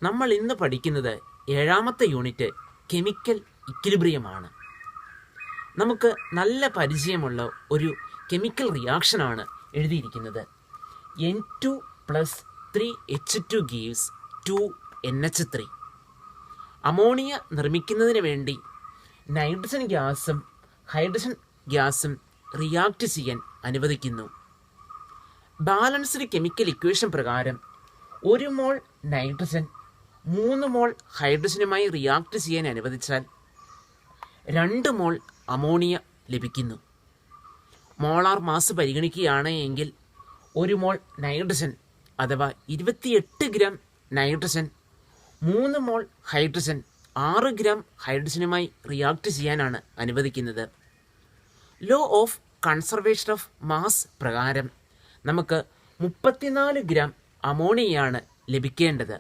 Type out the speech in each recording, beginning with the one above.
നമ്മൾ ഇന്ന് പഠിക്കുന്നത് 7ാമത്തെ യൂണിറ്റ് കെമിക്കൽ ഇക്വിലിബ്രിയമാണ്. നമുക്ക് നല്ല പരിചയമുള്ള ഒരു കെമിക്കൽ റിയാക്ഷനാണ് എഴുതിയിരിക്കുന്നത്. N2 + 3H2 gives 2NH3. Ammonia നിർമ്മിക്കുന്നതിന് വേണ്ടി നൈട്രജൻ ഗ്യാസും ഹൈഡ്രജൻ ഗ്യാസും റിയാക്ട് ചെയ്യാൻ അനുവദിക്കുന്നു. ബാലൻസ്ഡ് കെമിക്കൽ ഇക്വേഷൻ പ്രകാരം 1 മോൾ നൈട്രജൻ 3 മോൾ ഹൈഡ്രജനുമായി റിയാക്ട് ചെയ്യാൻ അനുവദിച്ചാൽ 2 മോൾ അമോണിയ ലഭിക്കുന്നു. മോളാർ മാസ് പരിഗണിക്കുകയാണ് എങ്കിൽ 1 മോൾ നൈട്രജൻ അഥവാ 28 gram nitrogen 3 mole hydrogen 6 gram ഹൈഡ്രജനുമായി റിയാക്ട് ചെയ്യാനാണ് അനുവദിക്കുന്നത്. Law of conservation of mass പ്രകാരം നമുക്ക് 34 ഗ്രാം അമോണിയയാണ് ലഭിക്കേണ്ടത്.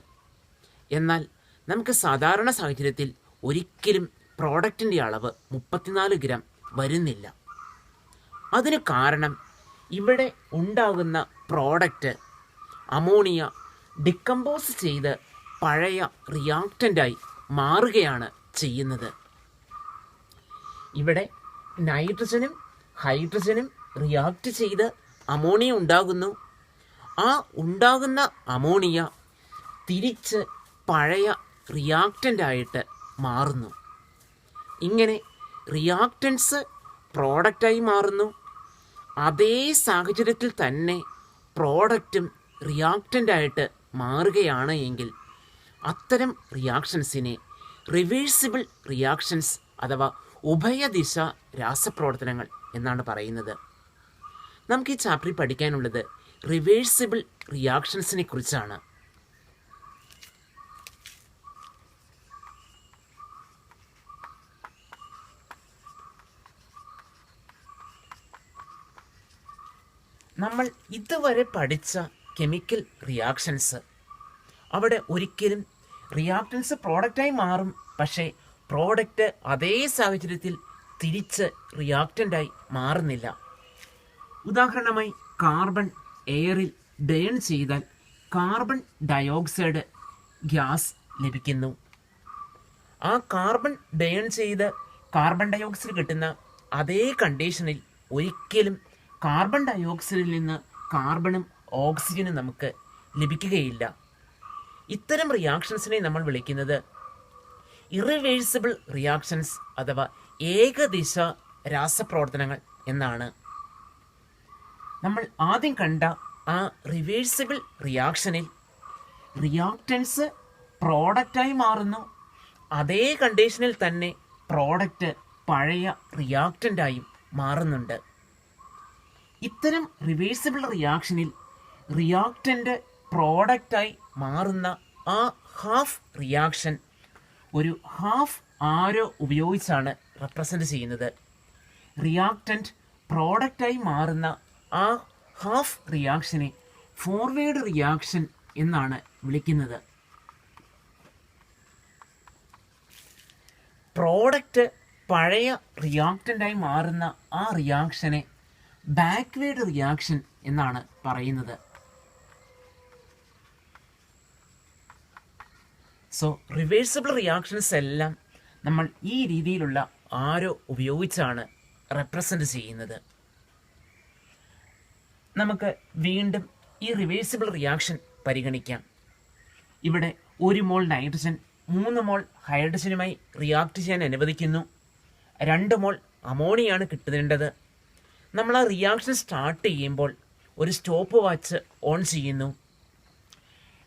എന്നാൽ നമുക്ക് സാധാരണ സാഹചര്യത്തിൽ ഒരിക്കലും പ്രോഡക്റ്റിൻ്റെ അളവ് 34 ഗ്രാം വരുന്നില്ല. അതിന് കാരണം ഇവിടെ ഉണ്ടാകുന്ന പ്രോഡക്റ്റ് അമോണിയ ഡിക്കമ്പോസ് ചെയ്ത് പഴയ റിയാക്റ്റൻ്റായി മാറുകയാണ് ചെയ്യുന്നത്. ഇവിടെ നൈട്രജനും ഹൈഡ്രജനും റിയാക്ട് ചെയ്ത് അമോണിയ ഉണ്ടാകുന്നു. ആ ഉണ്ടാകുന്ന അമോണിയ തിരിച്ച് പഴയ റിയാക്റ്റൻ്റായിട്ട് മാറുന്നു. ഇങ്ങനെ റിയാക്റ്റൻസ് പ്രോഡക്റ്റായി മാറുന്നു. അതേ സാഹചര്യത്തിൽ തന്നെ പ്രോഡക്റ്റും റിയാക്റ്റൻ്റായിട്ട് മാറുകയാണ് എങ്കിൽ അത്തരം റിയാക്ഷൻസിനെ റിവേഴ്സിബിൾ റിയാക്ഷൻസ് അഥവാ ഉഭയദിശ രാസപ്രവർത്തനങ്ങൾ എന്നാണ് പറയുന്നത്. നമുക്ക് ഈ ചാപ്റ്ററിൽ പഠിക്കാനുള്ളത് റിവേഴ്സിബിൾ റിയാക്ഷൻസിനെ കുറിച്ചാണ്. നമ്മൾ ഇതുവരെ പഠിച്ച കെമിക്കൽ റിയാക്ഷൻസ് അവിടെ ഒരിക്കലും റിയാക്റ്റൻസ് പ്രോഡക്റ്റായി മാറും, പക്ഷേ പ്രോഡക്റ്റ് അതേ സാഹചര്യത്തിൽ തിരിച്ച് റിയാക്റ്റൻ്റായി മാറുന്നില്ല. ഉദാഹരണമായി കാർബൺ എയറിൽ ബേൺ ചെയ്താൽ കാർബൺ ഡയോക്സൈഡ് ഗ്യാസ് ലഭിക്കുന്നു. ആ കാർബൺ ബേൺ ചെയ്ത് കാർബൺ ഡയോക്സൈഡ് കിട്ടുന്ന അതേ കണ്ടീഷനിൽ ഒരിക്കലും കാർബൺ ഡയോക്സൈഡിൽ നിന്ന് കാർബണും ഓക്സിജനും നമുക്ക് ലഭിക്കുകയില്ല. ഇത്തരം റിയാക്ഷൻസിനെ നമ്മൾ വിളിക്കുന്നത് ഇറിവേഴ്സിബിൾ റിയാക്ഷൻസ് അഥവാ ഏകദിശ രാസപ്രവർത്തനങ്ങൾ എന്നാണ്. നമ്മൾ ആദ്യം കണ്ട ആ റിവേഴ്സിബിൾ റിയാക്ഷനിൽ റിയാക്റ്റൻസ് പ്രോഡക്റ്റായി മാറുന്നു. അതേ കണ്ടീഷനിൽ തന്നെ പ്രോഡക്റ്റ് പഴയ റിയാക്റ്റൻ്റായും മാറുന്നുണ്ട്. ഇത്തരം റിവേഴ്സിബിൾ റിയാക്ഷനിൽ റിയാക്റ്റൻ്റ് പ്രോഡക്റ്റായി മാറുന്ന ആ ഹാഫ് റിയാക്ഷൻ ഒരു ഹാഫ് ആരോ ഉപയോഗിച്ചാണ് റെപ്രസെൻ്റ് ചെയ്യുന്നത്. റിയാക്റ്റൻ്റ് പ്രോഡക്റ്റായി മാറുന്ന ആ ഹാഫ് റിയാക്ഷനെ ഫോർവേഡ് റിയാക്ഷൻ എന്നാണ് വിളിക്കുന്നത്. പ്രോഡക്റ്റ് പഴയ റിയാക്റ്റൻ്റായി മാറുന്ന ആ റിയാക്ഷനെ ബാക്ക്വേഡ് റിയാക്ഷൻ എന്നാണ് പറയുന്നത്. സോ റിവേഴ്സിബിൾ റിയാക്ഷൻസ് എല്ലാം നമ്മൾ ഈ രീതിയിലുള്ള ആരോ ഉപയോഗിച്ചാണ് റെപ്രസെൻ്റ് ചെയ്യുന്നത്. നമുക്ക് വീണ്ടും ഈ റിവേഴ്സിബിൾ റിയാക്ഷൻ പരിഗണിക്കാം. ഇവിടെ 1 മോൾ നൈട്രജൻ 3 മോൾ ഹൈഡ്രജനുമായി റിയാക്ട് ചെയ്യാൻ അനുവദിക്കുന്നു. 2 മോൾ അമോണിയാണ് കിട്ടേണ്ടത്. നമ്മൾ ആ റിയാക്ഷൻ സ്റ്റാർട്ട് ചെയ്യുമ്പോൾ ഒരു സ്റ്റോപ്പ് വാച്ച് ഓൺ ചെയ്യുന്നു.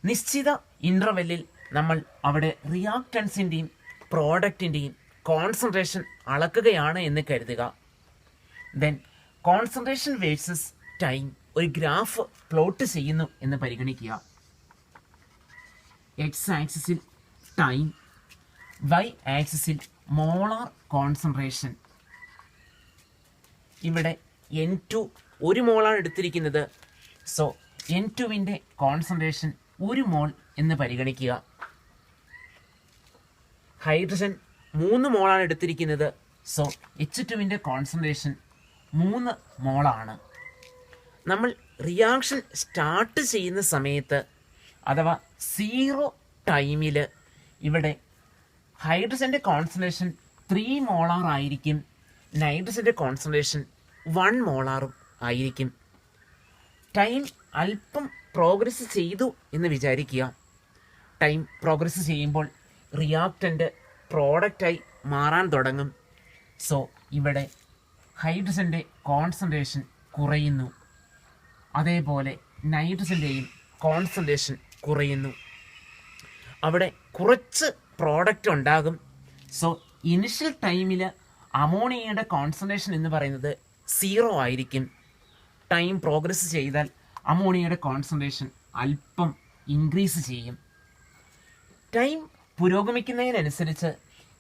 നിശ്ചിത ഇൻ്റർവെല്ലിൽ നമ്മൾ അവിടെ റിയാക്റ്റൻസിൻ്റെയും പ്രോഡക്റ്റിൻ്റെയും കോൺസെൻട്രേഷൻ അളക്കുകയാണ് എന്ന് കരുതുക. ദെൻ കോൺസെൻട്രേഷൻ വേഴ്സസ് ടൈം ഒരു ഗ്രാഫ് പ്ലോട്ട് ചെയ്യുന്നു എന്ന് പരിഗണിക്കുക. എക്സ് ആക്സിസിൽ ടൈം, വൈ ആക്സിസിൽ മോളാർ കോൺസെൻട്രേഷൻ. ഇവിടെ N2 1 മോളാണ് എടുത്തിരിക്കുന്നത്. സോ N2വിൻ്റെ കോൺസെൻട്രേഷൻ 1 മോൾ എന്ന് പരിഗണിക്കുക. ഹൈഡ്രജൻ 3 മോളാണ് എടുത്തിരിക്കുന്നത്. സോ H2വിൻ്റെ കോൺസെൻട്രേഷൻ 3 മോളാണ്. നമ്മൾ റിയാക്ഷൻ സ്റ്റാർട്ട് ചെയ്യുന്ന സമയത്ത് അഥവാ 0 ടൈമിൽ ഇവിടെ ഹൈഡ്രജൻ്റെ കോൺസെൻട്രേഷൻ 3 മോളാർ ആയിരിക്കും, നൈട്രജൻ്റെ കോൺസെൻട്രേഷൻ 1 മോളാറും ആയിരിക്കും. ടൈം അല്പം പ്രോഗ്രസ് ചെയ്തു എന്ന് വിചാരിക്കുക. ടൈം പ്രോഗ്രസ് ചെയ്യുമ്പോൾ റിയാക്റ്റൻ്റ് പ്രോഡക്റ്റായി മാറാൻ തുടങ്ങും. സോ ഇവിടെ ഹൈഡ്രജൻ്റെ കോൺസെൻട്രേഷൻ കുറയുന്നു, അതേപോലെ നൈട്രജൻ്റെയും കോൺസെൻട്രേഷൻ കുറയുന്നു. അവിടെ കുറച്ച് പ്രോഡക്റ്റ് ഉണ്ടാകും. സോ ഇനിഷ്യൽ ടൈമിൽ അമോണിയയുടെ കോൺസെൻട്രേഷൻ എന്ന് പറയുന്നത് 0 ആയിരിക്കും. ടൈം പ്രോഗ്രസ് ചെയ്താൽ അമോണിയയുടെ കോൺസെൻട്രേഷൻ അല്പം ഇൻക്രീസ് ചെയ്യും. ടൈം പുരോഗമിക്കുന്നതിനനുസരിച്ച്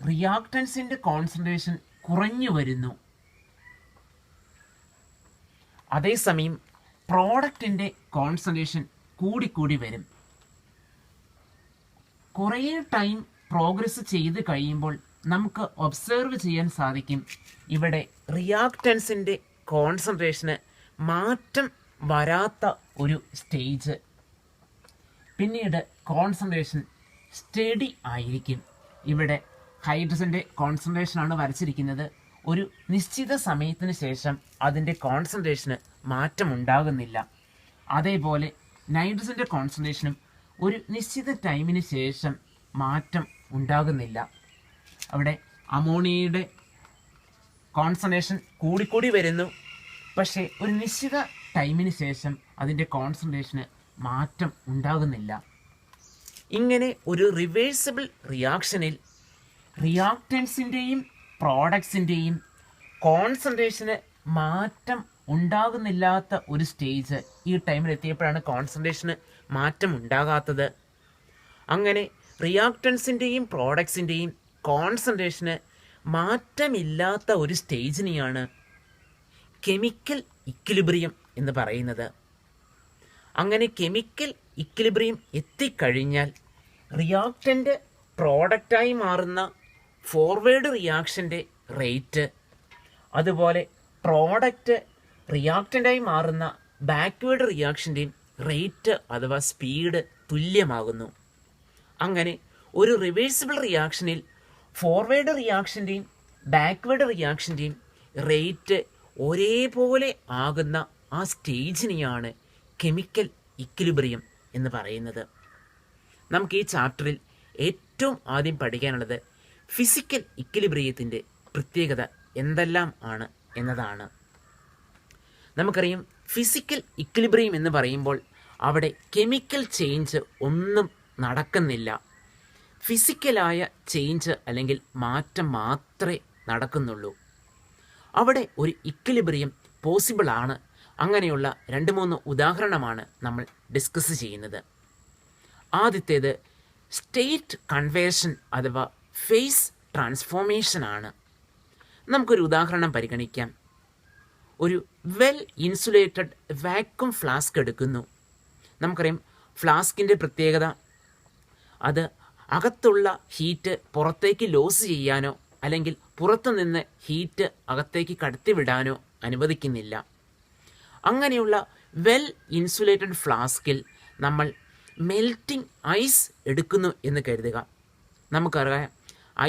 റിയാക്റ്റൻസിൻ്റെ കോൺസെൻട്രേഷൻ കുറഞ്ഞു വരുന്നു. അതേസമയം പ്രോഡക്റ്റിൻ്റെ കോൺസെൻട്രേഷൻ കൂടിക്കൂടി വരും. കുറേ ടൈം പ്രോഗ്രസ് ചെയ്ത് കഴിയുമ്പോൾ നമുക്ക് ഒബ്സർവ് ചെയ്യാൻ സാധിക്കും, ഇവിടെ റിയാക്റ്റൻസിൻ്റെ കോൺസെൻട്രേഷന് മാറ്റം വരാത്ത ഒരു സ്റ്റേജ്. പിന്നീട് കോൺസെൻട്രേഷൻ സ്റ്റഡി ആയിരിക്കും. ഇവിടെ ഹൈഡ്രജൻ്റെ കോൺസെൻട്രേഷനാണ് വരച്ചിരിക്കുന്നത്. ഒരു നിശ്ചിത സമയത്തിന് ശേഷം അതിൻ്റെ കോൺസെൻട്രേഷന് മാറ്റമുണ്ടാകുന്നില്ല. അതേപോലെ നൈട്രജൻ്റെ കോൺസെൻട്രേഷനും ഒരു നിശ്ചിത ടൈമിന് ശേഷം മാറ്റം ഉണ്ടാകുന്നില്ല. അവിടെ അമോണിയയുടെ കോൺസെൻട്രേഷൻ കൂടിക്കൂടി വരുന്നു, പക്ഷേ ഒരു നിശ്ചിത ടൈമിന് ശേഷം അതിൻ്റെ കോൺസെൻട്രേഷന് മാറ്റം ഉണ്ടാകുന്നില്ല. ഇങ്ങനെ ഒരു റിവേഴ്സിബിൾ റിയാക്ഷനിൽ റിയാക്റ്റൻസിൻ്റെയും പ്രോഡക്ട്സിൻ്റെയും കോൺസെൻട്രേഷന് മാറ്റം ഉണ്ടാകുന്നില്ലാത്ത ഒരു സ്റ്റേജ് ഈ ടൈമിൽ എത്തിയപ്പോഴാണ് കോൺസെൻട്രേഷന് മാറ്റം ഉണ്ടാകാത്തത്. അങ്ങനെ റിയാക്റ്റൻസിൻ്റെയും പ്രോഡക്ട്സിൻ്റെയും കോൺസെൻട്രേഷന് മാറ്റമില്ലാത്ത ഒരു സ്റ്റേജിനെയാണ് കെമിക്കൽ ഇക്വിലിബ്രിയം എന്ന് പറയുന്നത്. അങ്ങനെ കെമിക്കൽ ഇക്വിലിബ്രിയം എത്തിക്കഴിഞ്ഞാൽ റിയാക്റ്റൻ്റ് പ്രോഡക്റ്റായി മാറുന്ന ഫോർവേഡ് റിയാക്ഷൻ്റെ റേറ്റ്, അതുപോലെ പ്രോഡക്റ്റ് റിയാക്റ്റൻ്റായി മാറുന്ന ബാക്ക്വേഡ് റിയാക്ഷൻ്റെയും റേറ്റ് അഥവാ സ്പീഡ് തുല്യമാകുന്നു. അങ്ങനെ ഒരു റിവേഴ്സിബിൾ റിയാക്ഷനിൽ ഫോർവേഡ് റിയാക്ഷൻ്റെയും ബാക്ക്വേഡ് റിയാക്ഷൻ്റെയും റേറ്റ് ഒരേപോലെ ആകുന്ന ആ സ്റ്റേജിനെയാണ് കെമിക്കൽ ഇക്വിലിബ്രിയം എന്ന് പറയുന്നത്. നമുക്ക് ഈ ചാപ്റ്ററിൽ ഏറ്റവും ആദ്യം പഠിക്കാനുള്ളത് ഫിസിക്കൽ ഇക്വിലിബ്രിയത്തിൻ്റെ പ്രത്യേകത എന്തെല്ലാം ആണ് എന്നതാണ്. നമുക്കറിയാം, ഫിസിക്കൽ ഇക്വിലിബ്രിയം എന്ന് പറയുമ്പോൾ അവിടെ കെമിക്കൽ ചേഞ്ച് ഒന്നും നടക്കുന്നില്ല. ഫിസിക്കലായ ചേഞ്ച് അല്ലെങ്കിൽ മാറ്റം മാത്രമേ നടക്കുന്നുള്ളൂ. അവിടെ ഒരു ഇക്വിലിബ്രിയം പോസിബിൾ ആണ്. അങ്ങനെയുള്ള 2-3 ഉദാഹരണമാണ് നമ്മൾ ഡിസ്കസ് ചെയ്യുന്നത്. ആദ്യത്തേത് സ്റ്റേറ്റ് കൺവേർഷൻ അഥവാ ഫേസ് ട്രാൻസ്ഫോർമേഷൻ ആണ്. നമുക്കൊരു ഉദാഹരണം പരിഗണിക്കാം. ഒരു വെൽ ഇൻസുലേറ്റഡ് വാക്വം ഫ്ലാസ്ക് എടുക്കുന്നു. നമുക്കറിയാം, ഫ്ലാസ്കിൻ്റെ പ്രത്യേകത അത് അകത്തുള്ള ഹീറ്റ് പുറത്തേക്ക് ലോസ് ചെയ്യാനോ അല്ലെങ്കിൽ പുറത്തുനിന്ന് ഹീറ്റ് അകത്തേക്ക് കടത്തിവിടാനോ അനുവദിക്കുന്നില്ല. അങ്ങനെയുള്ള വെൽ ഇൻസുലേറ്റഡ് ഫ്ലാസ്കിൽ നമ്മൾ മെൽറ്റിംഗ് ഐസ് എടുക്കുന്നു എന്ന് കരുതുക. നമുക്കറിയാം,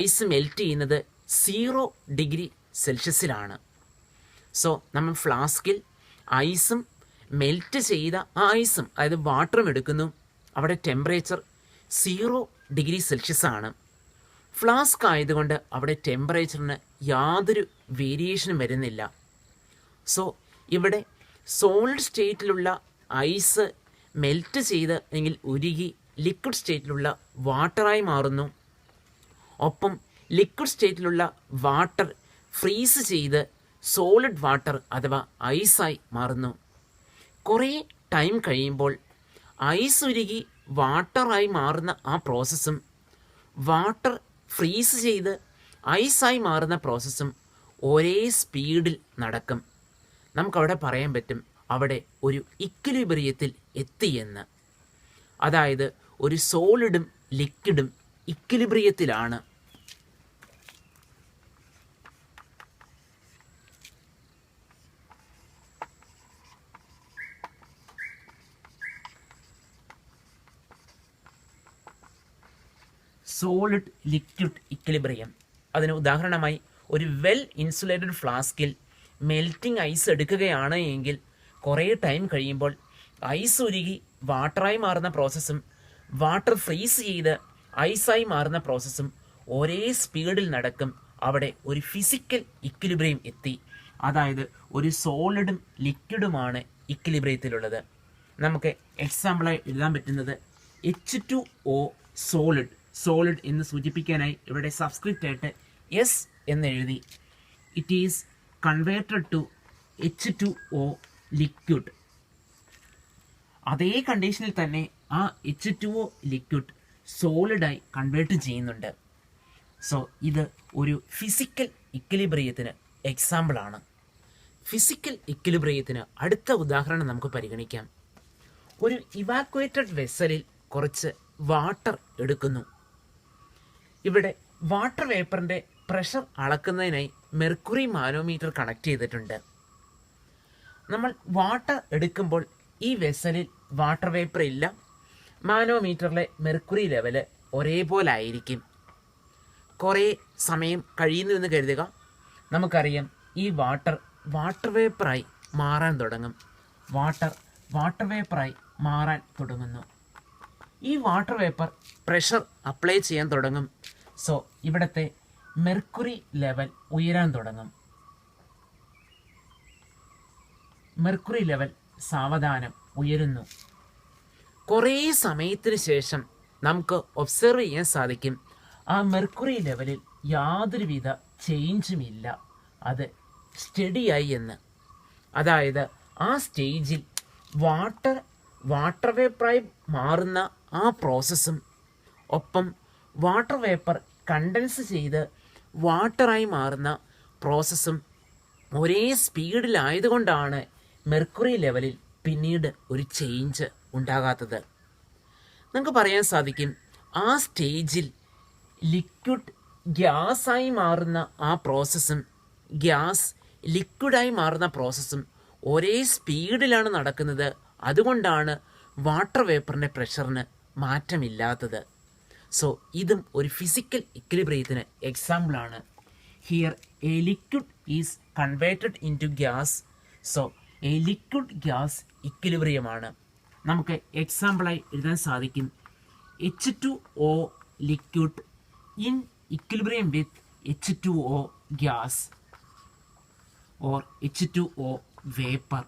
ഐസ് മെൽറ്റ് ചെയ്യുന്നത് 0 ഡിഗ്രി സെൽഷ്യസിലാണ്. സോ നമ്മൾ ഫ്ലാസ്കിൽ ഐസും മെൽറ്റ് ചെയ്ത ആ ഐസും അതായത് വാട്ടറും എടുക്കുന്നു. അവിടെ ടെമ്പറേച്ചർ 0 ഡിഗ്രി സെൽഷ്യസ് ആണ്. ഫ്ലാസ്ക് ആയതുകൊണ്ട് അവിടെ ടെമ്പറേച്ചറിന് യാതൊരു വേരിയേഷനും വരുന്നില്ല. സോ ഇവിടെ സോളിഡ് സ്റ്റേറ്റിലുള്ള ഐസ് മെൽറ്റ് ചെയ്ത് അല്ലെങ്കിൽ ഉരുകി ലിക്വിഡ് സ്റ്റേറ്റിലുള്ള വാട്ടറായി മാറുന്നു. ഒപ്പം ലിക്വിഡ് സ്റ്റേറ്റിലുള്ള വാട്ടർ ഫ്രീസ് ചെയ്ത് സോളിഡ് വാട്ടർ അഥവാ ഐസായി മാറുന്നു. കുറേ ടൈം കഴിയുമ്പോൾ ഐസ് ഉരുകി വാട്ടറായി മാറുന്ന ആ പ്രോസസ്സും വാട്ടർ ഫ്രീസ് ചെയ്ത് ഐസായി മാറുന്ന പ്രോസസ്സും ഒരേ സ്പീഡിൽ നടക്കും. നമുക്കവിടെ പറയാൻ പറ്റും അവിടെ ഒരു ഇക്വിലിബ്രിയത്തിൽ എത്തിയെന്ന്. അതായത് ഒരു സോളിഡും ലിക്വിഡും ഇക്വിലിബ്രിയത്തിലാണ്. സോളിഡ് ലിക്വിഡ് ഇക്വിലിബ്രിയം. അതിന് ഉദാഹരണമായി ഒരു വെൽ ഇൻസുലേറ്റഡ് ഫ്ലാസ്കിൽ മെൽറ്റിംഗ് ഐസ് എടുക്കുകയാണ് എങ്കിൽ കുറേ ടൈം കഴിയുമ്പോൾ ഐസ് ഉരുകി വാട്ടറായി മാറുന്ന പ്രോസസ്സും വാട്ടർ ഫ്രീസ് ചെയ്ത് ഐസായി മാറുന്ന പ്രോസസ്സും ഒരേ സ്പീഡിൽ നടക്കും. അവിടെ ഒരു ഫിസിക്കൽ ഇക്വിലിബ്രിയം എത്തി. അതായത് ഒരു സോളിഡും ലിക്വിഡുമാണ് ഇക്വിലിബ്രിയത്തിലുള്ളത്. നമുക്ക് എക്സാമ്പിളായി എഴുതാൻ പറ്റുന്നത് H2O സോളിഡ് എന്ന് സൂചിപ്പിക്കാനായി ഇവിടെ സബ്സ്ക്രിപ്റ്റ് ആയിട്ട് എസ് എന്ന് എഴുതി. It is converted to H2O liquid. അതേ കണ്ടീഷനിൽ തന്നെ ആ H2O ലിക്വിഡ് സോളിഡായി കൺവേർട്ട് ചെയ്യുന്നുണ്ട്. സോ ഇത് ഒരു ഫിസിക്കൽ ഇക്വിലിബ്രിയത്തിന് എക്സാമ്പിളാണ്. ഫിസിക്കൽ ഇക്വിലിബ്രിയത്തിന് അടുത്ത ഉദാഹരണം നമുക്ക് പരിഗണിക്കാം. ഒരു ഇവാക്വേറ്റഡ് വെസലിൽ കുറച്ച് വാട്ടർ എടുക്കുന്നു. ഇവിടെ വാട്ടർ വേപ്പറിൻ്റെ പ്രഷർ അളക്കുന്നതിനായി മെർക്കുറി മാനോമീറ്റർ കണക്ട് ചെയ്തിട്ടുണ്ട്. നമ്മൾ വാട്ടർ എടുക്കുമ്പോൾ ഈ വെസലിൽ വാട്ടർ വേപ്പർ ഇല്ല. മാനോമീറ്ററിലെ മെർക്കുറി ലെവല് ഒരേപോലെ ആയിരിക്കും. കുറേ സമയം കഴിയുന്നുവെന്ന് കരുതുക. നമുക്കറിയാം ഈ വാട്ടർ വേപ്പറായി മാറാൻ തുടങ്ങും. വാട്ടർ വേപ്പറായി മാറാൻ തുടങ്ങുന്നു. ഈ വാട്ടർ വേപ്പർ പ്രഷർ അപ്ലൈ ചെയ്യാൻ തുടങ്ങും. സോ ഇവിടുത്തെ മെർക്കുറി ലെവൽ ഉയരാൻ തുടങ്ങും. മെർക്കുറി ലെവൽ സാവധാനം ഉയരുന്നു. കുറേ സമയത്തിന് ശേഷം നമുക്ക് ഒബ്സർവ് ചെയ്യാൻ സാധിക്കും ആ മെർക്കുറി ലെവലിൽ യാതൊരുവിധ ചേഞ്ചുമില്ല, അത് സ്റ്റഡിയായി എന്ന്. അതായത് ആ സ്റ്റേജിൽ വാട്ടർ വേപ്പറായി മാറുന്ന ആ പ്രോസസ്സും ഒപ്പം വാട്ടർ വേപ്പർ കണ്ടൻസ് ചെയ്ത് വാട്ടറായി മാറുന്ന പ്രോസസ്സും ഒരേ സ്പീഡിലായതുകൊണ്ടാണ് മെർക്കുറി ലെവലിൽ പിന്നീട് ഒരു ചേഞ്ച് ഉണ്ടാകാത്തത്. നമുക്ക് പറയാൻ സാധിക്കും ആ സ്റ്റേജിൽ ലിക്വിഡ് ഗ്യാസായി മാറുന്ന ആ പ്രോസസ്സും ഗ്യാസ് ലിക്വിഡായി മാറുന്ന പ്രോസസ്സും ഒരേ സ്പീഡിലാണ് നടക്കുന്നത്. അതുകൊണ്ടാണ് വാട്ടർ വേപ്പറിൻ്റെ പ്രഷറിന് മാറ്റമില്ലാത്തത്. സോ ഇതും ഒരു ഫിസിക്കൽ ഇക്വിലിബ്രിയത്തിന് എക്സാമ്പിളാണ്. Here a liquid is converted in to gas. So a liquid gas ഇക്വിലിബ്രിയമാണ്. നമുക്ക് എക്സാമ്പിളായി എഴുതാൻ സാധിക്കും H2O liquid in equilibrium with H2O gas or H2O vapour.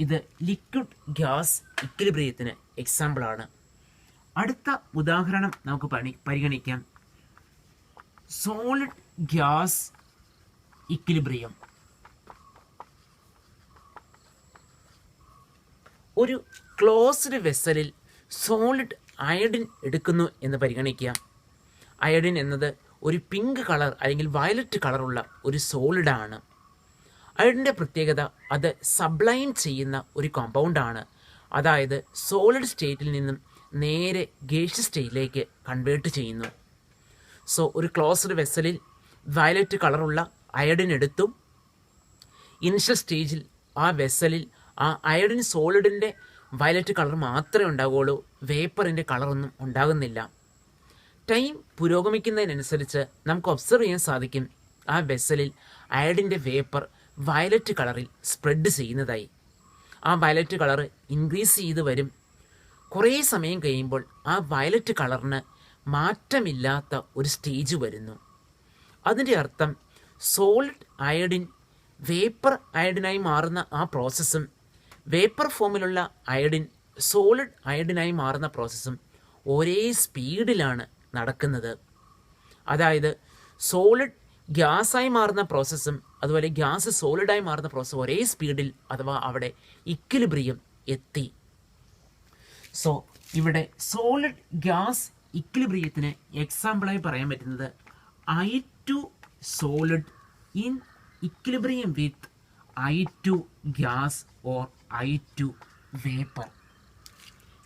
ഇത് ലിക്വിഡ് ഗ്യാസ് ഇക്വിലിബ്രിയത്തിന് എക്സാമ്പിളാണ്. അടുത്ത ഉദാഹരണം നമുക്ക് പരിഗണിക്കാം. സോളിഡ് ഗ്യാസ് ഇക്വിലിബ്രിയം. ഒരു ക്ലോസ്ഡ് വെസലിൽ സോളിഡ് അയഡിൻ എടുക്കുന്നു എന്ന് പരിഗണിക്കുക. അയഡിൻ എന്നത് ഒരു പിങ്ക് കളർ അല്ലെങ്കിൽ വയലറ്റ് കളറുള്ള ഒരു സോളിഡാണ്. അയഡിൻ്റെ പ്രത്യേകത അത് സബ്ലൈം ചെയ്യുന്ന ഒരു കോമ്പൗണ്ടാണ്. അതായത് സോളിഡ് സ്റ്റേറ്റിൽ നിന്നും നേരെ ഗേഷ്യസ് സ്റ്റേറ്റിലേക്ക് കൺവേർട്ട് ചെയ്യുന്നു. സോ ഒരു ക്ലോസ്ഡ് വെസലിൽ വയലറ്റ് കളറുള്ള അയഡിൻ എടുത്തു. ഇനിഷ്യൽ സ്റ്റേജിൽ ആ വെസലിൽ ആ അയഡിൻ സോളിഡിൻ്റെ വയലറ്റ് കളർ മാത്രമേ ഉണ്ടാവുകയുള്ളൂ, വേപ്പറിൻ്റെ കളറൊന്നും ഉണ്ടാകുന്നില്ല. ടൈം പുരോഗമിക്കുന്നതിനനുസരിച്ച് നമുക്ക് ഒബ്സർവ് ചെയ്യാൻ സാധിക്കും ആ വെസലിൽ അയഡിൻ്റെ വേപ്പർ വയലറ്റ് കളറിൽ സ്പ്രെഡ് ചെയ്യുന്നതായി. ആ വയലറ്റ് കളർ ഇൻക്രീസ് ചെയ്ത് വരും. കുറേ സമയം കഴിയുമ്പോൾ ആ വയലറ്റ് കളറിന് മാറ്റമില്ലാത്ത ഒരു സ്റ്റേജ് വരുന്നു. അതിൻ്റെ അർത്ഥം സോളിഡ് അയഡിൻ വേപ്പർ അയഡിനായി മാറുന്ന ആ പ്രോസസ്സും വേപ്പർ ഫോമിലുള്ള അയഡിൻ സോളിഡ് അയഡിനായി മാറുന്ന പ്രോസസ്സും ഒരേ സ്പീഡിലാണ് നടക്കുന്നത്. അതായത് സോളിഡ് ഗ്യാസായി മാറുന്ന പ്രോസസ്സും അതുപോലെ ഗ്യാസ് സോളിഡായി മാറുന്ന പ്രോസസ്സും ഒരേ സ്പീഡിൽ അഥവാ അവിടെ ഇക്വിലിബ്രിയം എത്തി. സോ ഇവിടെ സോളിഡ് ഗ്യാസ് ഇക്വിലിബ്രിയത്തിന് എക്സാമ്പിളായി പറയാൻ പറ്റുന്നത് I2 solid in equilibrium with I2 gas or I2 vapour.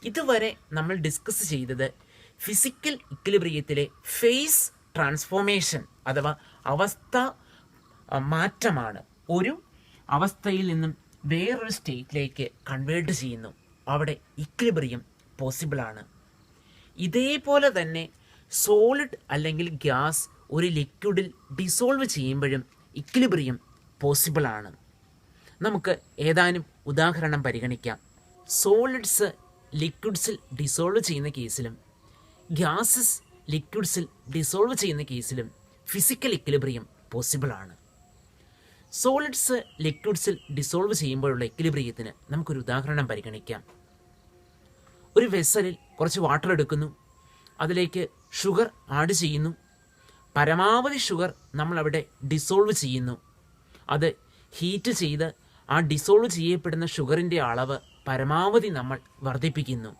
ഇതുവരെ നമ്മൾ ഡിസ്കസ് ചെയ്തത് ഫിസിക്കൽ ഇക്വിലിബ്രിയത്തിലെ ഫേസ് ട്രാൻസ്ഫോർമേഷൻ അഥവാ അവസ്ഥ മാറ്റമാണ്. ഒരു അവസ്ഥയിൽ നിന്നും വേറൊരു സ്റ്റേറ്റിലേക്ക് കൺവേർട്ട് ചെയ്യുന്നു. അവിടെ ഇക്വിലിബ്രിയം പോസിബിളാണ്. ഇതേപോലെ തന്നെ സോളിഡ് അല്ലെങ്കിൽ ഗ്യാസ് ഒരു ലിക്വിഡിൽ ഡിസോൾവ് ചെയ്യുമ്പോഴും ഇക്വിലിബ്രിയം പോസിബിളാണ്. നമുക്ക് ഏതാനും ഉദാഹരണം പരിഗണിക്കാം. സോളിഡ്സ് ലിക്വിഡ്സിൽ ഡിസോൾവ് ചെയ്യുന്ന കേസിലും ഗ്യാസസ് ലിക്വിഡ്സിൽ ഡിസോൾവ് ചെയ്യുന്ന കേസിലും ഫിസിക്കൽ ഇക്വിലിബ്രിയം പോസിബിളാണ്. സോളിഡ്സ് ലിക്വിഡ്സിൽ ഡിസോൾവ് ചെയ്യുമ്പോഴുള്ള ഇക്വിലിബ്രിയത്തിന് നമുക്കൊരു ഉദാഹരണം പരിഗണിക്കാം. ഒരു വെസലിൽ കുറച്ച് വാട്ടർ എടുക്കുന്നു, അതിലേക്ക് ഷുഗർ ആഡ് ചെയ്യുന്നു. പരമാവധി ഷുഗർ നമ്മളവിടെ ഡിസോൾവ് ചെയ്യുന്നു. അത് ഹീറ്റ് ചെയ്ത് ആ ഡിസോൾവ് ചെയ്യപ്പെടുന്ന ഷുഗറിൻ്റെ അളവ് പരമാവധി നമ്മൾ വർദ്ധിപ്പിക്കുന്നു.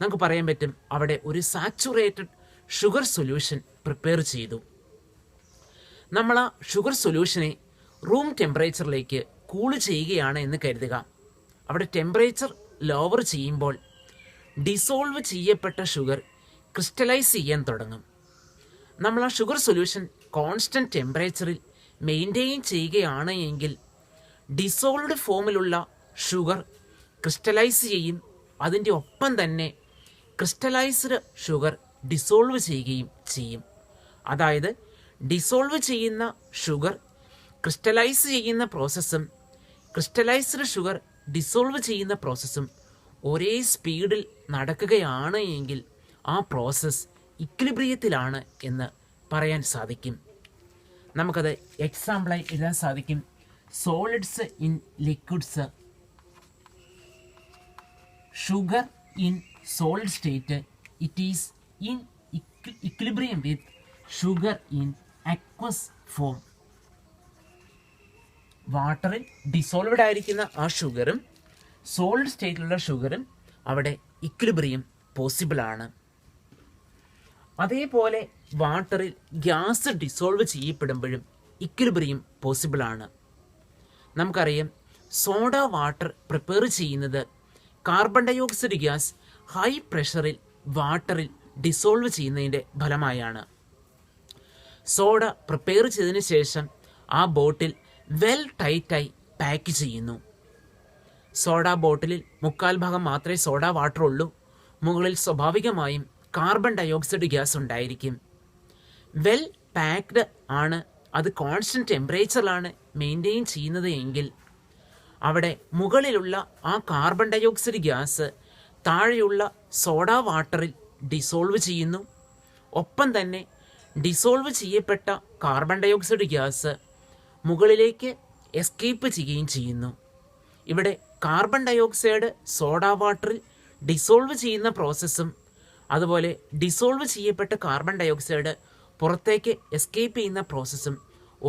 നമുക്ക് പറയാൻ പറ്റും അവിടെ ഒരു സാച്ചുറേറ്റഡ് ഷുഗർ സൊല്യൂഷൻ പ്രിപ്പയർ ചെയ്തു. നമ്മൾ ആ ഷുഗർ സൊല്യൂഷനെ റൂം ടെമ്പറേച്ചറിലേക്ക് കൂൾ ചെയ്യുകയാണ് എന്ന് കരുതുക. അവിടെ ടെമ്പറേച്ചർ ലോവർ ചെയ്യുമ്പോൾ ഡിസോൾവ് ചെയ്യപ്പെട്ട ഷുഗർ ക്രിസ്റ്റലൈസ് ചെയ്യാൻ തുടങ്ങും. നമ്മൾ ആ ഷുഗർ സൊല്യൂഷൻ കോൺസ്റ്റൻറ്റ് ടെമ്പറേച്ചറിൽ മെയിൻറ്റെയിൻ ചെയ്യുകയാണ് എങ്കിൽ ഡിസോൾവ്ഡ് ഫോമിലുള്ള ഷുഗർ ക്രിസ്റ്റലൈസ് ചെയ്യും. അതിൻ്റെ ഒപ്പം തന്നെ ക്രിസ്റ്റലൈസ്ഡ് ഷുഗർ ഡിസോൾവ് ചെയ്യുകയും ചെയ്യും. അതായത് ഡിസോൾവ് ചെയ്യുന്ന ഷുഗർ ക്രിസ്റ്റലൈസ് ചെയ്യുന്ന പ്രോസസ്സും ക്രിസ്റ്റലൈസ്ഡ് ഷുഗർ ഡിസോൾവ് ചെയ്യുന്ന പ്രോസസ്സും ഒരേ സ്പീഡിൽ നടക്കുകയാണ് എങ്കിൽ ആ പ്രോസസ്സ് ഇക്വിലിബ്രിയത്തിലാണ് എന്ന് പറയാൻ സാധിക്കും. നമുക്കത് എക്സാമ്പിളായി എഴുതാൻ സാധിക്കും. Solids in liquids, sugar in solid state, it is in equilibrium with sugar in aqueous form. വാട്ടറിൽ ഡിസോൾവഡ് ആയിരിക്കുന്ന ആ ഷുഗറും സോളിഡ് സ്റ്റേറ്റിലുള്ള ഷുഗറും അവിടെ ഇക്വിലിബ്രിയം പോസിബിളാണ്. അതേപോലെ വാട്ടറിൽ ഗ്യാസ് ഡിസോൾവ് ചെയ്യപ്പെടുമ്പോഴും ഇക്വിലിബ്രിയം പോസിബിളാണ്. നമുക്കറിയാം സോഡ വാട്ടർ പ്രിപ്പയർ ചെയ്യുന്നത് carbon dioxide gas high പ്രഷറിൽ വാട്ടറിൽ ഡിസോൾവ് ചെയ്യുന്നതിൻ്റെ ഫലമായാണ്. സോഡ പ്രിപ്പയർ ചെയ്തതിന് ശേഷം ആ ബോട്ടിൽ വെൽ ടൈറ്റായി പാക്ക് ചെയ്യുന്നു. സോഡ ബോട്ടിലിൽ 1/4 മാത്രമേ സോഡ വാട്ടർ ഉള്ളൂ. മുകളിൽ സ്വാഭാവികമായും കാർബൺ ഡൈ ഓക്സൈഡ് ഗ്യാസ് ഉണ്ടായിരിക്കും. വെൽ പാക്ഡ് ആണ്, അത് കോൺസ്റ്റൻറ്റ് ടെമ്പറേച്ചറിലാണ് മെയിൻറ്റെയിൻ ചെയ്യുന്നത് എങ്കിൽ അവിടെ മുകളിലുള്ള ആ കാർബൺ ഡൈ ഓക്സൈഡ് ഗ്യാസ് താഴെയുള്ള സോഡ വാട്ടറിൽ ഡിസോൾവ് ചെയ്യുന്നു. ഒപ്പം തന്നെ ഡിസോൾവ് ചെയ്യപ്പെട്ട കാർബൺ ഡൈ ഓക്സൈഡ് ഗ്യാസ് മുകളിലേക്ക് എസ്കേപ്പ് ചെയ്യുകയും ചെയ്യുന്നു. ഇവിടെ കാർബൺ ഡൈ ഓക്സൈഡ് സോഡ വാട്ടറിൽ ഡിസോൾവ് ചെയ്യുന്ന പ്രോസസ്സും അതുപോലെ ഡിസോൾവ് ചെയ്യപ്പെട്ട കാർബൺ ഡൈ ഓക്സൈഡ് പുറത്തേക്ക് എസ്കേപ്പ് ചെയ്യുന്ന പ്രോസസ്സും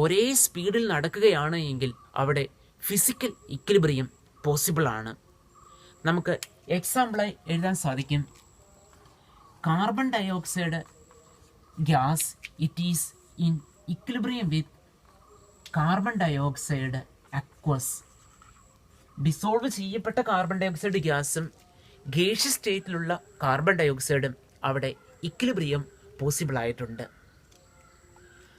ഒരേ സ്പീഡിൽ നടക്കുകയാണ് എങ്കിൽ അവിടെ ഫിസിക്കൽ ഇക്വിലിബ്രിയം പോസിബിളാണ്. നമുക്ക് എക്സാമ്പിളായി എഴുതാൻ സാധിക്കും. Carbon dioxide gas, it is in equilibrium with carbon dioxide aqueous. Dissolve ചെയ്യപ്പെട്ട കാർബൺ ഡൈ ഓക്സൈഡ് ഗ്യാസും ഗേഷ്യസ് സ്റ്റേറ്റിലുള്ള കാർബൺ ഡൈ ഓക്സൈഡും അവിടെ ഇക്വിലിബ്രിയം പോസിബിൾ ആയിട്ടുണ്ട്.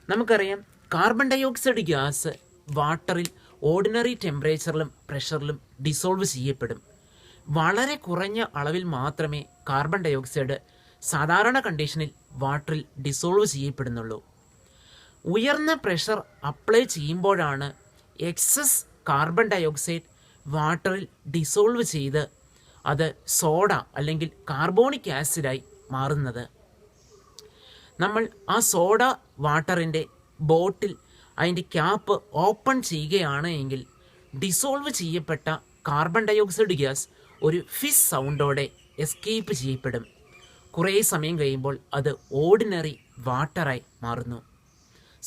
നമുക്കറിയാം കാർബൺ ഡൈ ഓക്സൈഡ് ഗ്യാസ് വാട്ടറിൽ ഓർഡിനറി ടെമ്പറേച്ചറിലും പ്രഷറിലും ഡിസോൾവ് ചെയ്യപ്പെടും. വളരെ കുറഞ്ഞ അളവിൽ മാത്രമേ കാർബൺ ഡൈ ഓക്സൈഡ് സാധാരണ കണ്ടീഷനിൽ വാട്ടറിൽ ഡിസോൾവ് ചെയ്യപ്പെടുന്നുള്ളൂ. ഉയർന്ന പ്രഷർ അപ്ലൈ ചെയ്യുമ്പോഴാണ് എക്സസ് കാർബൺ ഡൈ ഓക്സൈഡ് വാട്ടറിൽ ഡിസോൾവ് ചെയ്ത് അത് സോഡ അല്ലെങ്കിൽ കാർബോണിക് ആസിഡായി മാറുന്നത്. നമ്മൾ ആ സോഡ വാട്ടറിൻ്റെ ബോട്ടിൽ അതിൻ്റെ ക്യാപ്പ് ഓപ്പൺ ചെയ്യുകയാണ് എങ്കിൽ ഡിസോൾവ് ചെയ്യപ്പെട്ട കാർബൺ ഡൈ ഓക്സൈഡ് ഗ്യാസ് ഒരു ഫിസ് സൗണ്ടോടെ എസ്കേപ്പ് ചെയ്യപ്പെടും. കുറേ സമയം കഴിയുമ്പോൾ അത് ഓർഡിനറി വാട്ടറായി മാറുന്നു.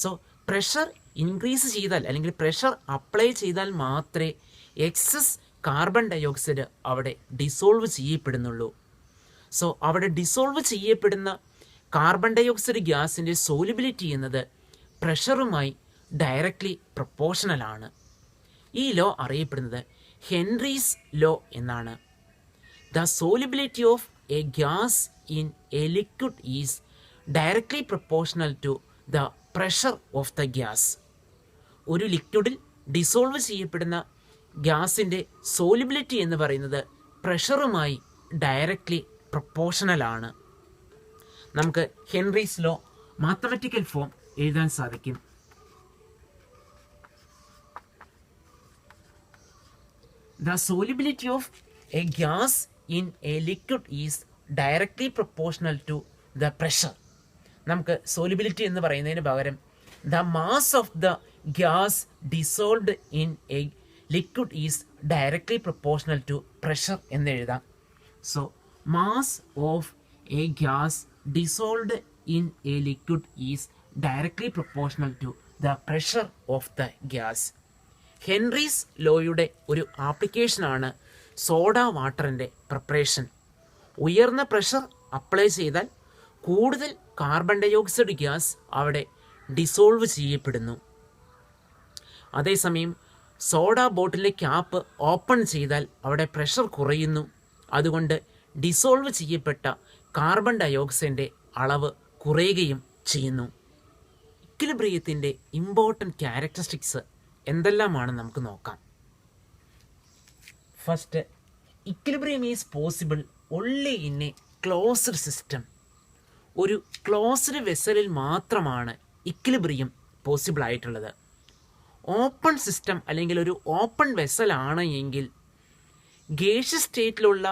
സോ പ്രഷർ ഇൻക്രീസ് ചെയ്താൽ അല്ലെങ്കിൽ പ്രഷർ അപ്ലൈ ചെയ്താൽ മാത്രമേ എക്സസ് കാർബൺ ഡൈ ഓക്സൈഡ് അവിടെ ഡിസോൾവ് ചെയ്യപ്പെടുന്നുള്ളൂ. സോ അവിടെ ഡിസോൾവ് ചെയ്യപ്പെടുന്ന കാർബൺ ഡൈ ഓക്സൈഡ് ഗ്യാസിൻ്റെ സോലിബിലിറ്റി എന്നത് പ്രഷറുമായി ഡയറക്റ്റ്ലി പ്രൊപ്പോർഷണലാണ്. ഈ ലോ അറിയപ്പെടുന്നത് ഹെൻറീസ് ലോ എന്നാണ്. The solubility of a gas in a liquid is directly proportional to the pressure of the gas. ഒരു ലിക്വിഡിൽ ഡിസോൾവ് ചെയ്യപ്പെടുന്ന ഗ്യാസിൻ്റെ സോലിബിലിറ്റി എന്ന് പറയുന്നത് പ്രഷറുമായി ഡയറക്ട്ലി പ്രൊപ്പോർഷണലാണ്. നമുക്ക് ഹെൻറീസ് ലോ മാത്തമാറ്റിക്കൽ ഫോം എഴുതാൻ സാധിക്കും. The solubility of a gas in a liquid is directly proportional to the pressure. നമുക്ക് solubility എന്ന് പറയുന്നതിന് പകരം the mass of the gas dissolved in a liquid is directly proportional to pressure എന്ന് എഴുതാം. So mass of a gas dissolved in a liquid is directly proportional to the pressure of the gas. Henry's ലോയുടെ ഒരു ആപ്ലിക്കേഷനാണ് soda വാട്ടറിൻ്റെ preparation. ഉയർന്ന pressure apply ചെയ്താൽ കൂടുതൽ carbon dioxide gas അവിടെ ഡിസോൾവ് ചെയ്യപ്പെടുന്നു. അതേസമയം സോഡ ബോട്ടിലെ ക്യാപ്പ് ഓപ്പൺ ചെയ്താൽ അവിടെ പ്രഷർ കുറയുന്നു. അതുകൊണ്ട് ഡിസോൾവ് ചെയ്യപ്പെട്ട കാർബൺ ഡയോക്സൈഡിൻ്റെ അളവ് കുറയുകയും ചെയ്യുന്നു. ഇക്വിലിബ്രിയത്തിൻ്റെ ഇമ്പോർട്ടൻറ്റ് ക്യാരക്ടറിസ്റ്റിക്സ് എന്തെല്ലാമാണ് നമുക്ക് നോക്കാം. First, equilibrium is possible only in A closed system. ഒരു ക്ലോസ്ഡ് വെസലിൽ മാത്രമാണ് ഇക്വിലിബ്രിയം പോസിബിൾ ആയിട്ടുള്ളത്. ഓപ്പൺ സിസ്റ്റം അല്ലെങ്കിൽ ഒരു ഓപ്പൺ വെസലാണ് എങ്കിൽ ഗേഷ്യസ് സ്റ്റേറ്റിലുള്ള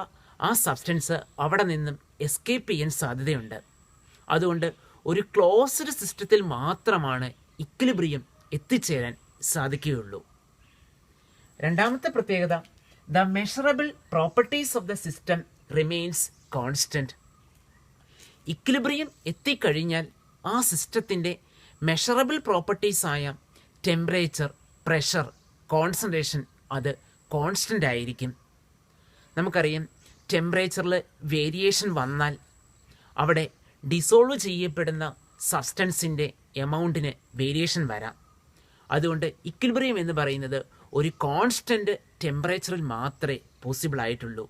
ആ സബ്സ്റ്റൻസ് അവിടെ നിന്നും എസ്കേപ്പ് ചെയ്യാൻ സാധ്യതയുണ്ട്. അതുകൊണ്ട് ഒരു ക്ലോസ്ഡ് സിസ്റ്റത്തിൽ മാത്രമാണ് ഇക്വിലിബ്രിയം എത്തിച്ചേരാൻ സാധിക്കുകയുള്ളൂ. രണ്ടാമത്തെ പ്രത്യേകത, the measurable properties of the system remains constant. Equilibrium എത്തിക്കഴിഞ്ഞാൽ ആ സിസ്റ്റത്തിൻ്റെ മെഷറബിൾ പ്രോപ്പർട്ടീസായ ടെമ്പറേച്ചർ, പ്രഷർ, കോൺസെൻട്രേഷൻ അത് കോൺസ്റ്റൻ്റ് ആയിരിക്കും. നമുക്കറിയാം, ടെമ്പറേച്ചറിൽ വേരിയേഷൻ വന്നാൽ അവിടെ ഡിസോൾവ് ചെയ്യപ്പെടുന്ന സബ്സ്റ്റൻസിൻ്റെ എമൗണ്ടിന് വേരിയേഷൻ വരാം. അതുകൊണ്ട് ഇക്വിലിബ്രിയം എന്ന് പറയുന്നത് ഒരു കോൺസ്റ്റൻ്റ് ടെമ്പറേച്ചറിൽ മാത്രമേ പോസിബിൾ ആയിട്ടുള്ളൂ.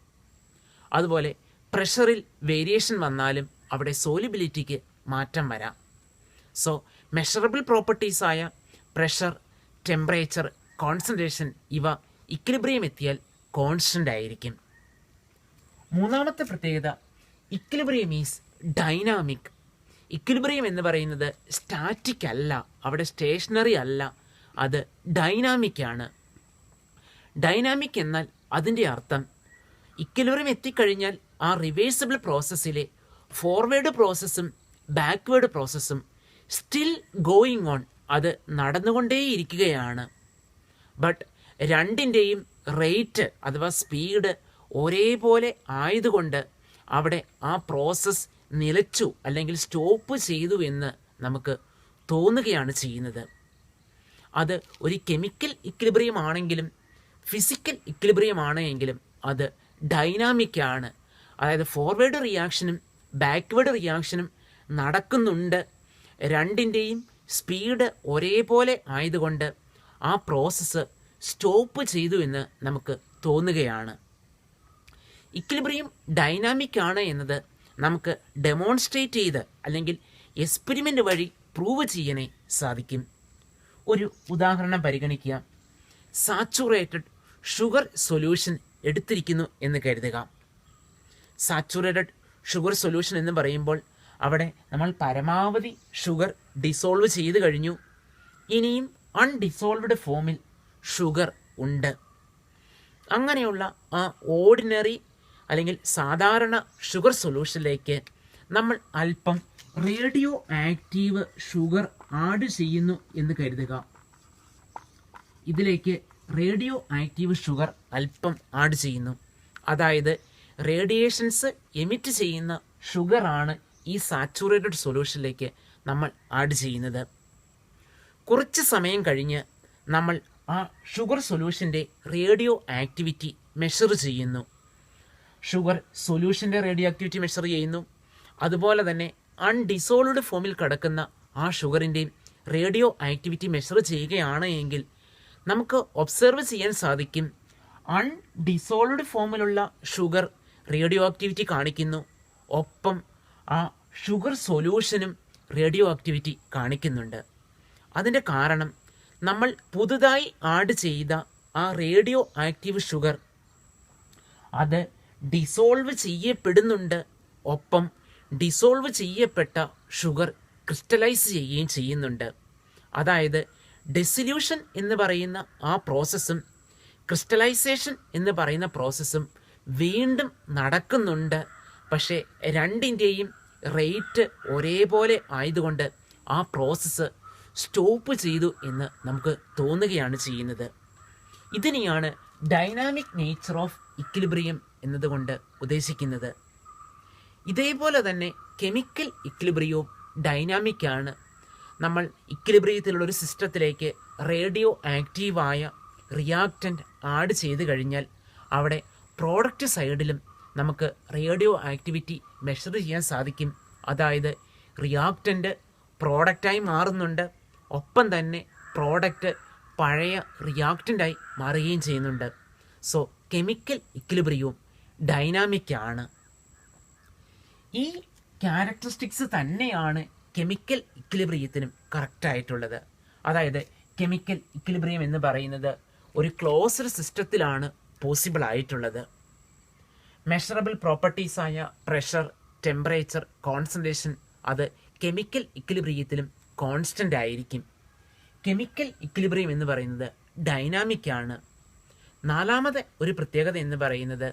അതുപോലെ പ്രഷറിൽ വേരിയേഷൻ വന്നാലും അവിടെ സോലിബിലിറ്റിക്ക് മാറ്റം വരാം. സോ മെഷറബിൾ പ്രോപ്പർട്ടീസായ പ്രഷർ, ടെമ്പറേച്ചർ, കോൺസെൻട്രേഷൻ ഇവ ഇക്വിലിബ്രിയം എത്തിയാൽ കോൺസ്റ്റൻ്റ് ആയിരിക്കും. മൂന്നാമത്തെ പ്രത്യേകത, ഇക്വിലിബ്രിയം ഈസ് ഡൈനാമിക്. ഇക്വിലിബ്രിയം എന്ന് പറയുന്നത് സ്റ്റാറ്റിക് അല്ല, അവിടെ സ്റ്റേഷനറി അല്ല, അത് ഡൈനാമിക് ആണ്. ഡൈനാമിക് എന്നാൽ അതിൻ്റെ അർത്ഥം ഇക്വിലിബ്രിയം എത്തിക്കഴിഞ്ഞാൽ ആ റിവേഴ്സിബിൾ പ്രോസസ്സിലെ ഫോർവേഡ് പ്രോസസ്സും ബാക്ക്വേഡ് പ്രോസസ്സും സ്റ്റിൽ ഗോയിങ് ഓൺ, അത് നടന്നുകൊണ്ടേയിരിക്കുകയാണ്. ബട്ട് രണ്ടിൻ്റെയും റേറ്റ് അഥവാ സ്പീഡ് ഒരേപോലെ ആയതുകൊണ്ട് അവിടെ ആ പ്രോസസ്സ് നിലച്ചു അല്ലെങ്കിൽ സ്റ്റോപ്പ് ചെയ്തു എന്ന് നമുക്ക് തോന്നുകയാണ് ചെയ്യുന്നത്. അത് ഒരു കെമിക്കൽ ഇക്വിലിബ്രിയം ആണെങ്കിലും ഫിസിക്കൽ ഇക്വിലിബ്രിയം ആണെങ്കിലും അത് ഡൈനാമിക് ആണ്. അതായത് ഫോർവേഡ് റിയാക്ഷനും ബാക്ക്വേഡ് റിയാക്ഷനും നടക്കുന്നുണ്ട്. രണ്ടിൻ്റെയും സ്പീഡ് ഒരേപോലെ ആയതുകൊണ്ട് ആ പ്രോസസ്സ് സ്റ്റോപ്പ് ചെയ്തു എന്ന് നമുക്ക് തോന്നുകയാണ്. ഇക്വിലിബ്രിയം ഡൈനാമിക് ആണ് എന്നത് നമുക്ക് ഡെമോൺസ്ട്രേറ്റ് ചെയ്ത് അല്ലെങ്കിൽ എക്സ്പെരിമെൻ്റ് വഴി പ്രൂവ് ചെയ്യാനേ സാധിക്കും. ഒരു ഉദാഹരണം പരിഗണിക്കുക. സാച്ചുറേറ്റഡ് ഷുഗർ സൊല്യൂഷൻ എടുത്തിരിക്കുന്നു എന്ന് കരുതുക. സാച്ചുറേറ്റഡ് ഷുഗർ സൊല്യൂഷൻ എന്ന് പറയുമ്പോൾ അവിടെ നമ്മൾ പരമാവധി ഷുഗർ ഡിസോൾവ് ചെയ്ത് കഴിഞ്ഞു. ഇനിയും അൺഡിസോൾവ്ഡ് ഫോമിൽ ഷുഗർ ഉണ്ട്. അങ്ങനെയുള്ള ആ ഓർഡിനറി അല്ലെങ്കിൽ സാധാരണ ഷുഗർ സൊല്യൂഷനിലേക്ക് നമ്മൾ അല്പം റേഡിയോ ആക്റ്റീവ് ഷുഗർ ആഡ് ചെയ്യുന്നു എന്ന് കരുതുക. ഇതിലേക്ക് റേഡിയോ ആക്റ്റീവ് ഷുഗർ അല്പം ആഡ് ചെയ്യുന്നു. അതായത് റേഡിയേഷൻസ് എമിറ്റ് ചെയ്യുന്ന ഷുഗറാണ് ഈ സാച്ചുറേറ്റഡ് സൊല്യൂഷനിലേക്ക് നമ്മൾ ആഡ് ചെയ്യുന്നത്. കുറച്ച് സമയം കഴിഞ്ഞ് നമ്മൾ ആ ഷുഗർ സൊല്യൂഷൻ്റെ റേഡിയോ ആക്ടിവിറ്റി മെഷർ ചെയ്യുന്നു. ഷുഗർ സൊല്യൂഷൻ്റെ റേഡിയോ ആക്ടിവിറ്റി മെഷർ ചെയ്യുന്നു. അതുപോലെ തന്നെ അൺഡിസോൾവ്ഡ് ഫോമിൽ കിടക്കുന്ന ആ ഷുഗറിൻ്റെയും റേഡിയോ ആക്ടിവിറ്റി മെഷർ ചെയ്യുകയാണ് എങ്കിൽ നമുക്ക് ഒബ്സർവ് ചെയ്യാൻ സാധിക്കും, അൺഡിസോൾവ്ഡ് ഫോമിലുള്ള ഷുഗർ റേഡിയോ ആക്ടിവിറ്റി കാണിക്കുന്നു, ഒപ്പം ആ ഷുഗർ സൊല്യൂഷനും റേഡിയോ ആക്ടിവിറ്റി കാണിക്കുന്നുണ്ട്. അതിൻ്റെ കാരണം നമ്മൾ പുതുതായി ആഡ് ചെയ്ത ആ റേഡിയോ ആക്റ്റീവ് ഷുഗർ അത് ഡിസോൾവ് ചെയ്യപ്പെടുന്നുണ്ട്, ഒപ്പം ഡിസോൾവ് ചെയ്യപ്പെട്ട ഷുഗർ ക്രിസ്റ്റലൈസ് ചെയ്യുകയും ചെയ്യുന്നുണ്ട്. അതായത് ഡെസില്യൂഷൻ എന്ന് പറയുന്ന ആ പ്രോസസ്സും ക്രിസ്റ്റലൈസേഷൻ എന്ന് പറയുന്ന പ്രോസസ്സും വീണ്ടും നടക്കുന്നുണ്ട്. പക്ഷേ രണ്ടിൻ്റെയും റേറ്റ് ഒരേപോലെ ആയതുകൊണ്ട് ആ പ്രോസസ്സ് സ്റ്റോപ്പ് ചെയ്തു എന്ന് നമുക്ക് തോന്നുകയാണ് ചെയ്യുന്നത്. ഇതിനെയാണ് ഡൈനാമിക് നേച്ചർ ഓഫ് ഇക്വിലിബ്രിയം എന്നതുകൊണ്ട് ഉദ്ദേശിക്കുന്നത്. ഇതേപോലെ തന്നെ കെമിക്കൽ ഇക്വിലിബ്രിയവും ഡൈനാമിക് ആണ്. നമ്മൾ ഇക്വിലിബ്രിയത്തിലുള്ള ഒരു സിസ്റ്റത്തിലേക്ക് റേഡിയോ ആക്റ്റീവായ റിയാക്റ്റൻ്റ് ആഡ് ചെയ്ത് കഴിഞ്ഞാൽ അവിടെ പ്രോഡക്റ്റ് സൈഡിലും നമുക്ക് റേഡിയോ ആക്ടിവിറ്റി മെഷർ ചെയ്യാൻ സാധിക്കും. അതായത് റിയാക്റ്റൻ്റ് പ്രോഡക്റ്റായി മാറുന്നുണ്ട്, ഒപ്പം തന്നെ പ്രോഡക്റ്റ് പഴയ റിയാക്റ്റൻ്റായി മാറുകയും ചെയ്യുന്നുണ്ട്. സോ കെമിക്കൽ ഇക്വിലിബ്രിയവും ഡൈനാമിക് ആണ്. ഈ ക്യാരക്ടറിസ്റ്റിക്സ് തന്നെയാണ് കെമിക്കൽ ഇക്വിലിബ്രിയത്തിനും കറക്റ്റായിട്ടുള്ളത്. അതായത് കെമിക്കൽ ഇക്വിലിബ്രിയം എന്ന് പറയുന്നത് ഒരു ക്ലോസ്ഡ് സിസ്റ്റത്തിലാണ് പോസിബിൾ ആയിട്ടുള്ളത്. മെഷറബിൾ പ്രോപ്പർട്ടീസായ പ്രഷർ, ടെമ്പറേച്ചർ, കോൺസെൻട്രേഷൻ അത് കെമിക്കൽ ഇക്വിലിബ്രിയത്തിലും കോൺസ്റ്റൻ്റ് ആയിരിക്കും. കെമിക്കൽ ഇക്വിലിബ്രിയം എന്ന് പറയുന്നത് ഡൈനാമിക് ആണ്. നാലാമത്തെ ഒരു പ്രത്യേകത എന്ന് പറയുന്നത്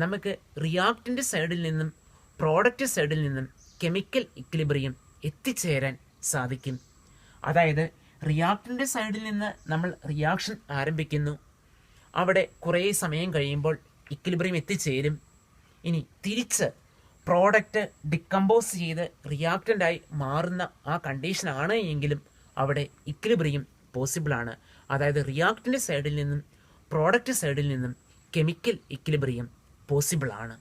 നമുക്ക് റിയാക്റ്റൻ്റ് സൈഡിൽ നിന്നും പ്രോഡക്റ്റ് സൈഡിൽ നിന്നും കെമിക്കൽ ഇക്വിലിബ്രിയം എത്തിച്ചേരാൻ സാധിക്കും. അതായത് റിയാക്റ്റൻ്റ് സൈഡിൽ നിന്ന് നമ്മൾ റിയാക്ഷൻ ആരംഭിക്കുന്നു, അവിടെ കുറേ സമയം കഴിയുമ്പോൾ ഇക്വിലിബ്രിയം എത്തിച്ചേരും. ഇനി തിരിച്ച് പ്രോഡക്റ്റ് ഡിക്കമ്പോസ് ചെയ്ത് റിയാക്റ്റൻ്റായി മാറുന്ന ആ കണ്ടീഷനാണ് എങ്കിലും അവിടെ ഇക്വിലിബ്രിയം പോസിബിളാണ്. അതായത് റിയാക്റ്റൻ്റ് സൈഡിൽ നിന്നും പ്രോഡക്റ്റ് സൈഡിൽ നിന്നും കെമിക്കൽ ഇക്വിലിബ്രിയം പോസിബിളാണ്.